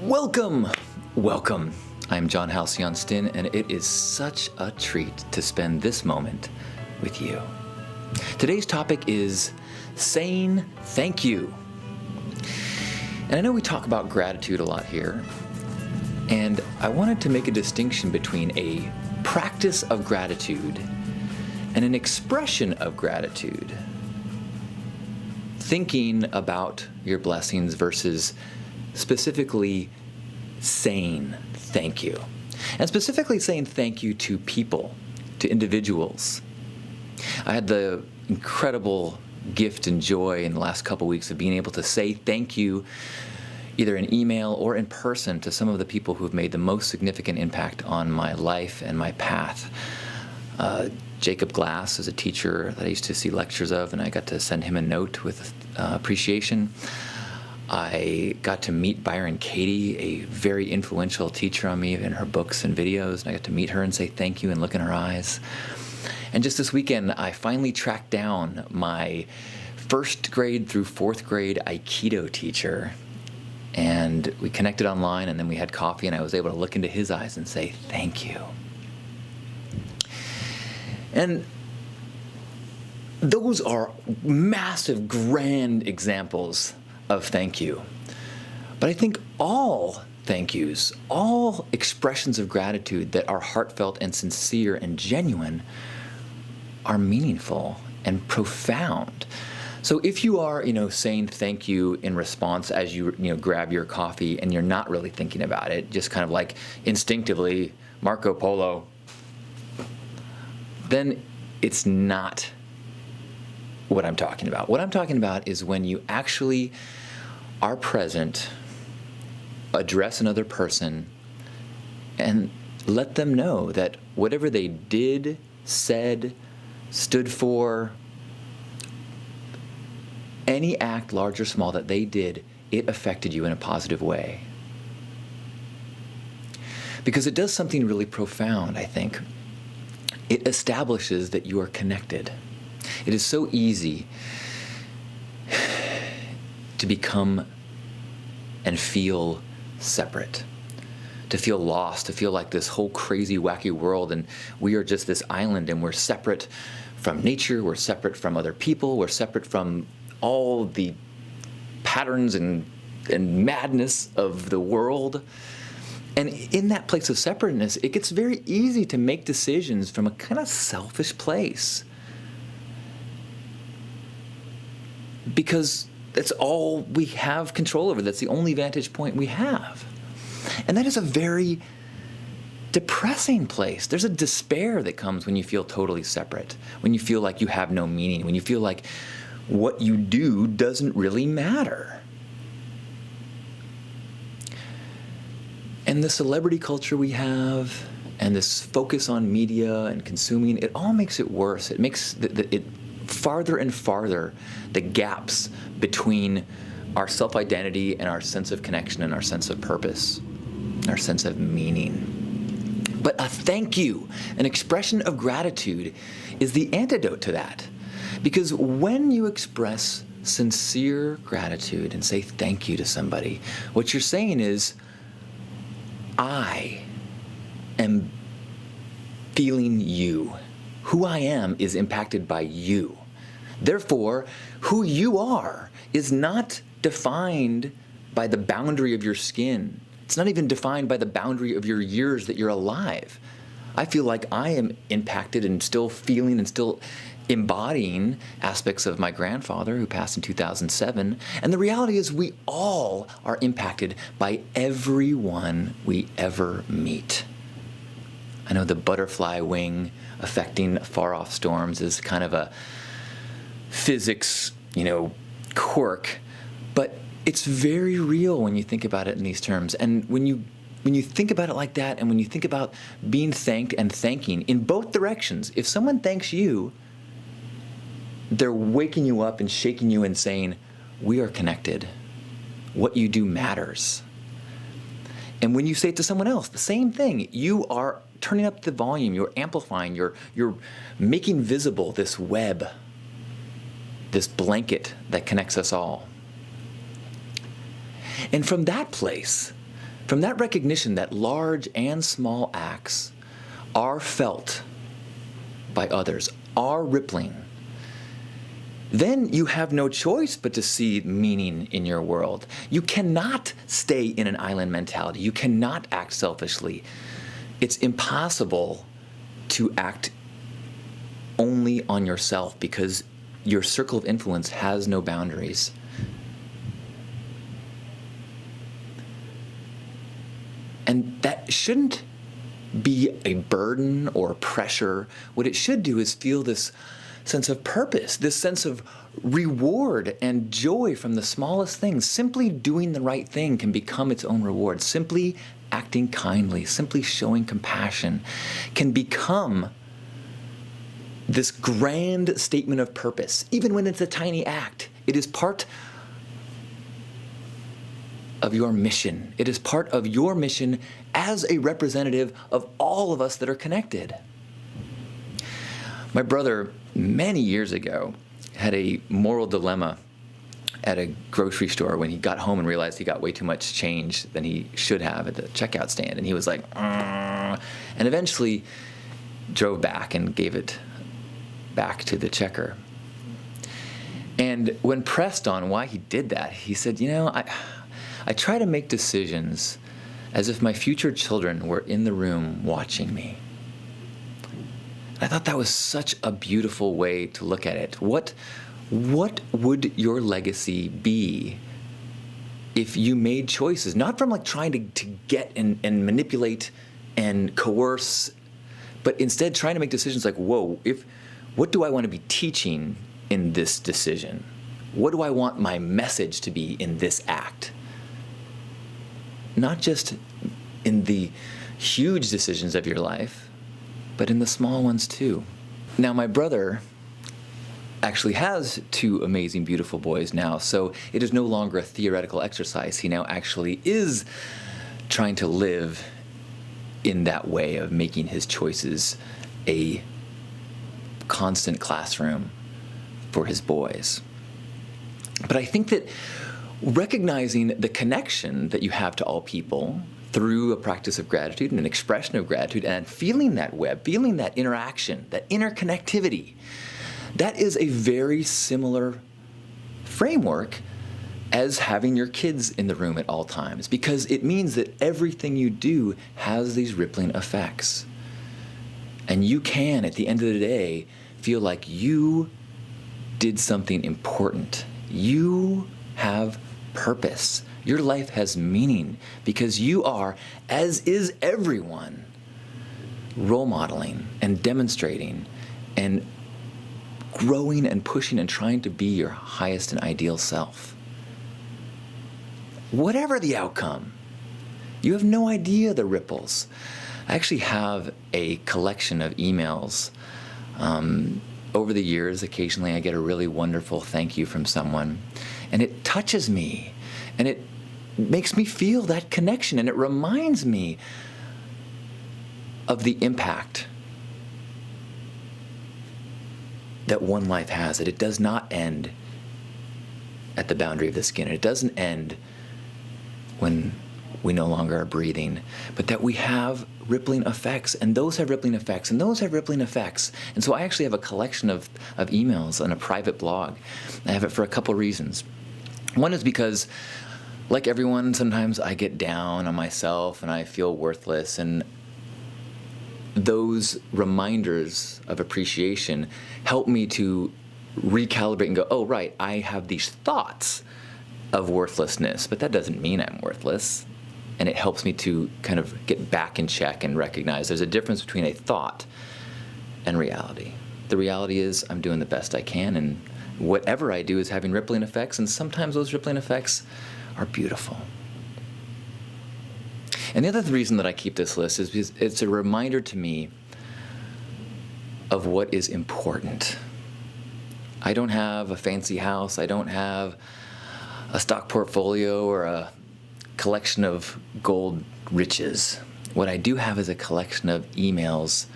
Welcome! Welcome. I'm John Halcyon Styn, and it is such a treat to spend this moment with you. Today's topic is saying thank you. And I know we talk about gratitude a lot here, and I wanted to make a distinction between a practice of gratitude and an expression of gratitude. Thinking about your blessings versus specifically saying thank you. And specifically saying thank you to people, to individuals. I had the incredible gift and joy in the last couple weeks of being able to say thank you either in email or in person to some of the people who have made the most significant impact on my life and my path. Jacob Glass is a teacher that I used to see lectures of, and I got to send him a note with appreciation. I got to meet Byron Katie, a very influential teacher on me in her books and videos, and I got to meet her and say thank you and look in her eyes. And just this weekend, I finally tracked down my first grade through fourth grade Aikido teacher, and we connected online, and then we had coffee, and I was able to look into his eyes and say thank you. And those are massive, grand examples of thank you. But I think all thank yous, all expressions of gratitude that are heartfelt and sincere and genuine are meaningful and profound. So if you are, saying thank you in response as you grab your coffee and you're not really thinking about it, just kind of like instinctively, Marco Polo, then it's not what I'm talking about. What I'm talking about is when you actually are present, address another person, and let them know that whatever they did, said, stood for, any act, large or small, that they did, it affected you in a positive way. Because it does something really profound, I think. It establishes that you are connected. It is so easy to become and feel separate, to feel lost, to feel like this whole crazy, wacky world, and we are just this island, and we're separate from nature, we're separate from other people, we're separate from all the patterns and madness of the world. And in that place of separateness, it gets very easy to make decisions from a kind of selfish place. Because that's all we have control over. That's the only vantage point we have. And that is a very depressing place. There's a despair that comes when you feel totally separate, when you feel like you have no meaning, when you feel like what you do doesn't really matter. And the celebrity culture we have, and this focus on media and consuming, it all makes it worse. It makes it farther and farther, the gaps between our self-identity and our sense of connection and our sense of purpose, our sense of meaning. But a thank you, an expression of gratitude, is the antidote to that. Because when you express sincere gratitude and say thank you to somebody, what you're saying is, I am feeling you. Who I am is impacted by you. Therefore, who you are is not defined by the boundary of your skin. It's not even defined by the boundary of your years that you're alive. I feel like I am impacted and still feeling and still embodying aspects of my grandfather who passed in 2007. And the reality is we all are impacted by everyone we ever meet. I know the butterfly wing affecting far-off storms is kind of a physics, quirk, but it's very real when you think about it in these terms. And when you think about it like that, and when you think about being thanked and thanking in both directions, if someone thanks you, they're waking you up and shaking you and saying, we are connected. What you do matters. And when you say it to someone else, the same thing. You are turning up the volume, you're amplifying, you're making visible this web, this blanket that connects us all. And from that place, From that recognition that large and small acts are felt by others, are rippling, then you have no choice but to see meaning in your world. You cannot stay in an island mentality. You cannot act selfishly. It's impossible to act only on yourself because your circle of influence has no boundaries. And that shouldn't be a burden or pressure. What it should do is feel this sense of purpose, this sense of reward and joy from the smallest things. Simply doing the right thing can become its own reward. Simply acting kindly, simply showing compassion can become this grand statement of purpose. Even when it's a tiny act, it is part of your mission. It is part of your mission as a representative of all of us that are connected. My brother, many years ago, had a moral dilemma at a grocery store when he got home and realized he got way too much change than he should have at the checkout stand. And he was like, and eventually drove back and gave it back to the checker. And when pressed on why he did that, he said, I try to make decisions as if my future children were in the room watching me. I thought that was such a beautiful way to look at it. What would your legacy be if you made choices, not from like trying to get and manipulate and coerce, but instead trying to make decisions like, what do I want to be teaching in this decision? What do I want my message to be in this act? Not just in the huge decisions of your life, but in the small ones too. Now, my brother actually has two amazing, beautiful boys now, so it is no longer a theoretical exercise. He now actually is trying to live in that way of making his choices a constant classroom for his boys. But I think that recognizing the connection that you have to all people through a practice of gratitude and an expression of gratitude and feeling that web, feeling that interaction, that interconnectivity, that is a very similar framework as having your kids in the room at all times, because it means that everything you do has these rippling effects. And you can, at the end of the day, feel like you did something important. You have purpose. Your life has meaning because you are, as is everyone, role modeling and demonstrating and growing and pushing and trying to be your highest and ideal self. Whatever the outcome, you have no idea the ripples. I actually have a collection of emails. Over the years, occasionally I get a really wonderful thank you from someone, and it touches me, and it makes me feel that connection, and it reminds me of the impact that one life has, that it does not end at the boundary of the skin. It doesn't end when we no longer are breathing, but that we have rippling effects, and those have rippling effects, and those have rippling effects. And so I actually have a collection of emails on a private blog. I have it for a couple reasons. One is because, like everyone, sometimes I get down on myself and I feel worthless, and those reminders of appreciation help me to recalibrate and go, oh, right, I have these thoughts of worthlessness, but that doesn't mean I'm worthless. And it helps me to kind of get back in check and recognize there's a difference between a thought and reality. The reality is I'm doing the best I can, and whatever I do is having rippling effects, and sometimes those rippling effects are beautiful. And the other reason that I keep this list is because it's a reminder to me of what is important. I don't have a fancy house. I don't have a stock portfolio or a collection of gold riches. What I do have is a collection of emails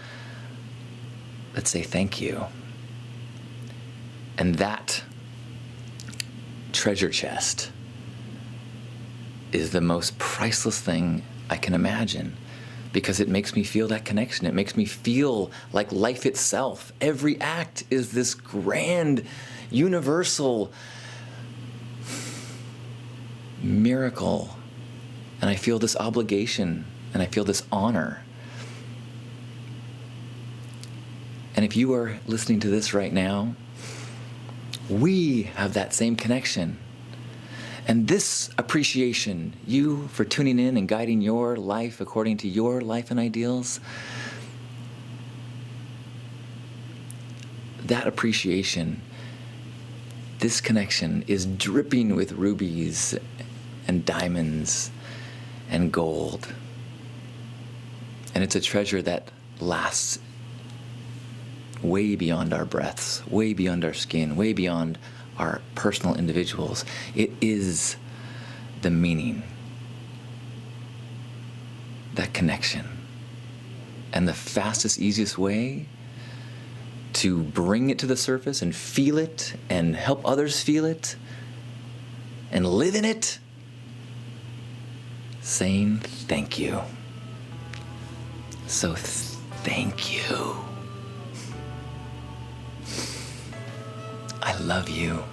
that say thank you. And that treasure chest is the most priceless thing I can imagine, because it makes me feel that connection. It makes me feel like life itself. Every act is this grand, universal miracle. And I feel this obligation, and I feel this honor. And if you are listening to this right now, we have that same connection. And this appreciation, you for tuning in and guiding your life according to your life and ideals, that appreciation, this connection is dripping with rubies and diamonds and gold. And it's a treasure that lasts way beyond our breaths, way beyond our skin, way beyond our personal individuals. It is the meaning, that connection. And the fastest, easiest way to bring it to the surface and feel it and help others feel it and live in it, saying thank you. So thank you. I love you.